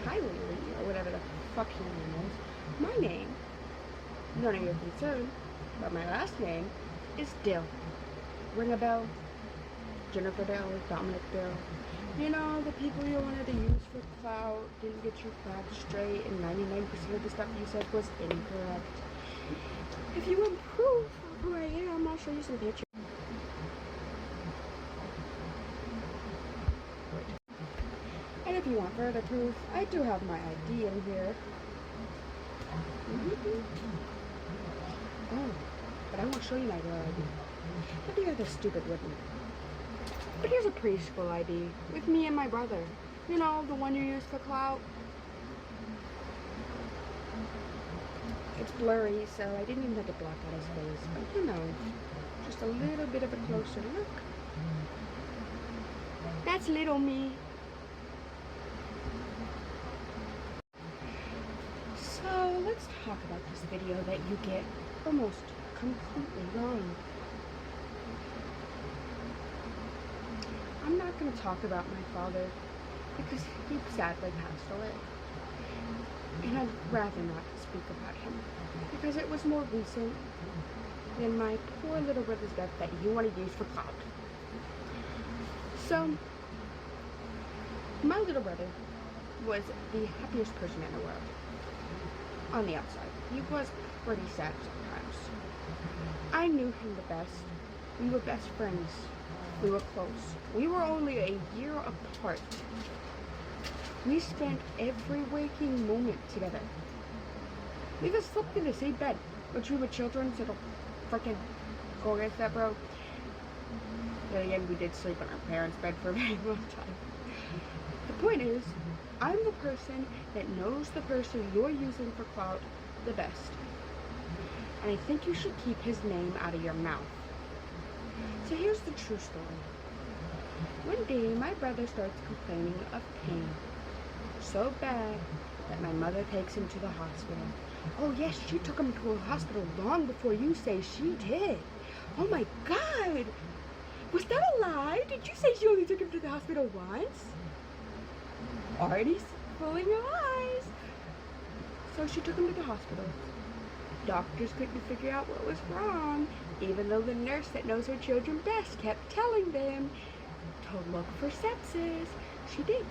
Kylie Lee, or whatever the fuck your name is. My name, none of your concern, but my last name is Dill. Ring a bell? Jennifer Dill, Dominic Dill. You know, the people you wanted to use for clout didn't get your facts straight, and 99% of the stuff you said was incorrect. If you want proof of who I am, I'll show you some pictures. And if you want further proof, I do have my ID in here. Oh, but I won't show you my real ID. But the other stupid wouldn't. But here's a preschool ID with me and my brother. You know, the one you use for clout. It's blurry, so I didn't even have to block out his face. But you know, just a little bit of a closer look. That's little me. So let's talk about this video that you get almost completely wrong. I'm not going to talk about my father because he sadly passed away. And I'd rather not speak about him because it was more recent than my poor little brother's death that you want to use for clout. So, my little brother was the happiest person in the world. On the outside, he was pretty sad sometimes. I knew him the best. We were best friends. We were close. We were only a year apart. We spent every waking moment together. We even slept in the same bed, which we were children, so don't freaking go against that, bro. Then again, we did sleep in our parents' bed for a very long time. The point is, I'm the person that knows the person you're using for clout the best. And I think you should keep his name out of your mouth. So here's the true story. One day, my brother starts complaining of pain. So bad that my mother takes him to the hospital. Oh yes, she took him to a hospital long before you say she did. Oh my God! Was that a lie? Did you say she only took him to the hospital once? Already fooling your eyes. So she took him to the hospital. Doctors couldn't figure out what was wrong, even though the nurse that knows her children best kept telling them to look for sepsis. She did.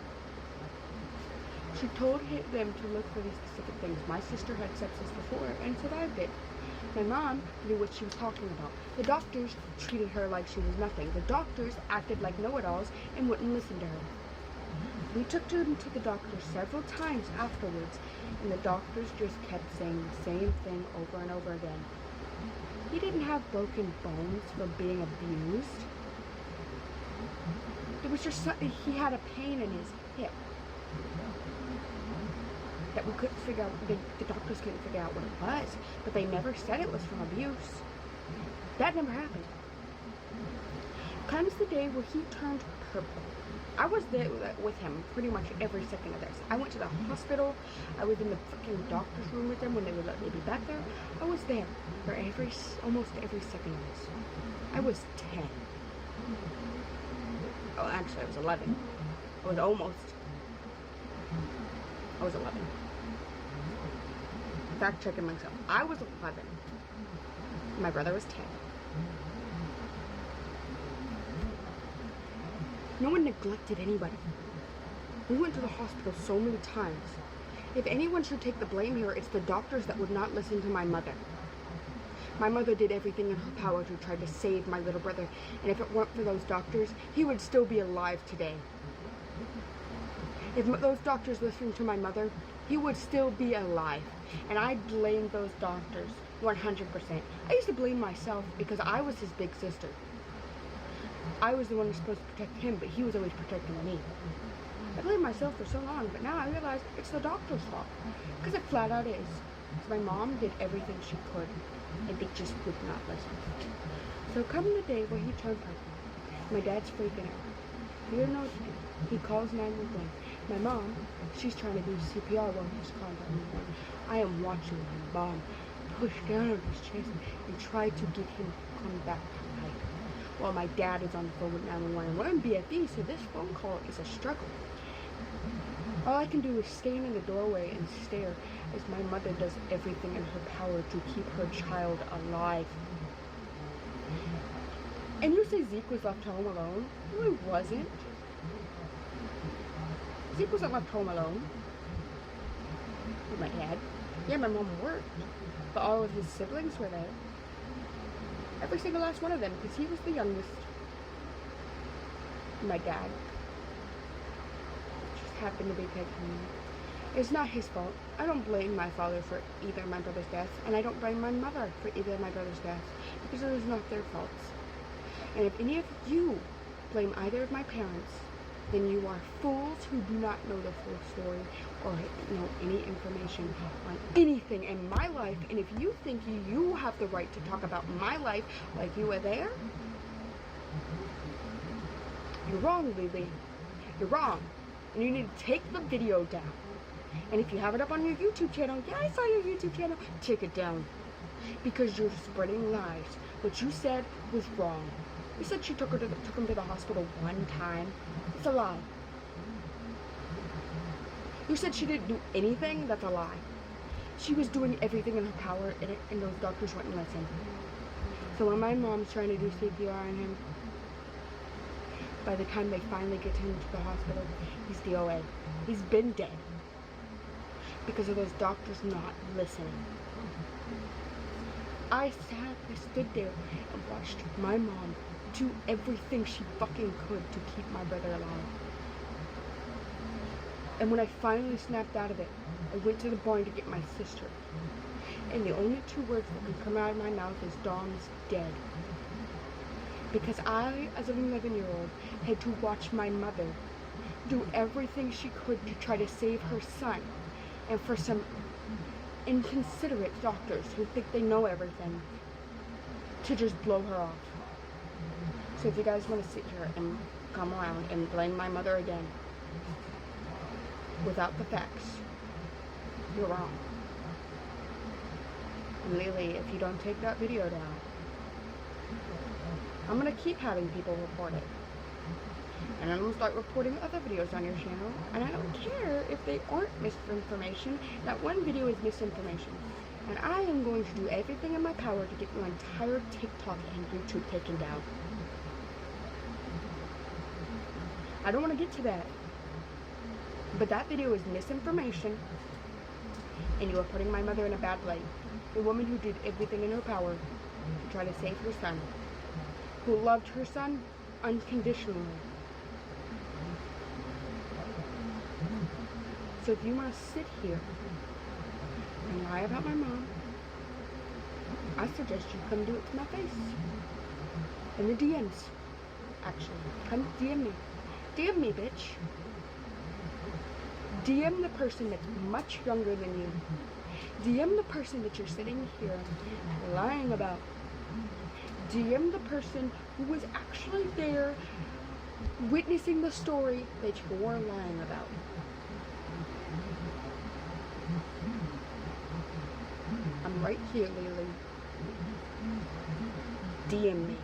She told them to look for these specific things. My sister had sepsis before and survived it. My mom knew what she was talking about. The doctors treated her like she was nothing. The doctors acted like know-it-alls and wouldn't listen to her. We took him to the doctor several times afterwards, and the doctors just kept saying the same thing over and over again. He didn't have broken bones from being abused. It was just he had a pain in his hip that we couldn't figure out. The doctors couldn't figure out what it was, but they never said it was from abuse. That never happened. Comes the day where he turned purple. I was there with him pretty much every second of this. I went to the hospital. I was in the freaking doctor's room with them when they would let me be back there. I was there for almost every second of this. I was 10. Oh, actually, I was 11. I was 11. Fact checking myself. I was 11. My brother was 10. No one neglected anybody. We went to the hospital so many times. If anyone should take the blame here, it's the doctors that would not listen to my mother. My mother did everything in her power to try to save my little brother, and if it weren't for those doctors, he would still be alive today. If those doctors listened to my mother, he would still be alive, and I blame those doctors 100%. I used to blame myself because I was his big sister. I was the one who was supposed to protect him, but he was always protecting me. I blamed myself for so long, but now I realize it's the doctor's fault. Because it flat out is. So my mom did everything she could, and they just would not listen. So come the day where he turned purple, my dad's freaking out. He doesn't know what to do. He calls 911. My mom, she's trying to do CPR while he's calling 911. I am watching my mom push down on his chest and try to get him to come back to life. While my dad is on the phone with 911. We're in BFE, so this phone call is a struggle. All I can do is stand in the doorway and stare as my mother does everything in her power to keep her child alive. And you say Zeke was left home alone? No, he wasn't. Zeke wasn't left home alone with my dad. Yeah, my mom worked, but all of his siblings were there. Every single last one of them, because he was the youngest. My dad just happened to be taken. It's not his fault. I don't blame my father for either of my brother's death, and I don't blame my mother for either of my brother's deaths, because it was not their faults. And if any of you blame either of my parents, then you are fools who do not know the full story or know any information on anything in my life. And if you think you have the right to talk about my life like you were there, you're wrong, Lily. You're wrong. And you need to take the video down. And if you have it up on your YouTube channel, yeah, I saw your YouTube channel, take it down. Because you're spreading lies. What you said was wrong. You said she took him to the hospital one time. It's a lie. You said she didn't do anything. That's a lie. She was doing everything in her power, and those doctors wouldn't listen. So when my mom's trying to do CPR on him, by the time they finally get him to the hospital, he's DOA. He's been dead. Because of those doctors not listening. I stood there and watched my mom do everything she fucking could to keep my brother alive. And when I finally snapped out of it, I went to the barn to get my sister. And the only two words that could come out of my mouth is, Dom's dead. Because I, as an 11-year-old, had to watch my mother do everything she could to try to save her son. And for some inconsiderate doctors who think they know everything, to just blow her off. So if you guys want to sit here and come around and blame my mother again, without the facts, you're wrong. And Lily, if you don't take that video down, I'm going to keep having people report it. And I'm going to start reporting other videos on your channel. And I don't care if they aren't misinformation. That one video is misinformation. And I am going to do everything in my power to get your entire TikTok and YouTube taken down. I don't want to get to that. But that video is misinformation. And you are putting my mother in a bad light. The woman who did everything in her power to try to save her son. Who loved her son unconditionally. So if you want to sit here and lie about my mom, I suggest you come do it to my face. In the DMs, actually. Come DM me. DM me, bitch. DM the person that's much younger than you. DM the person that you're sitting here lying about. DM the person who was actually there witnessing the story that you're lying about. I'm right here, Lily. DM me.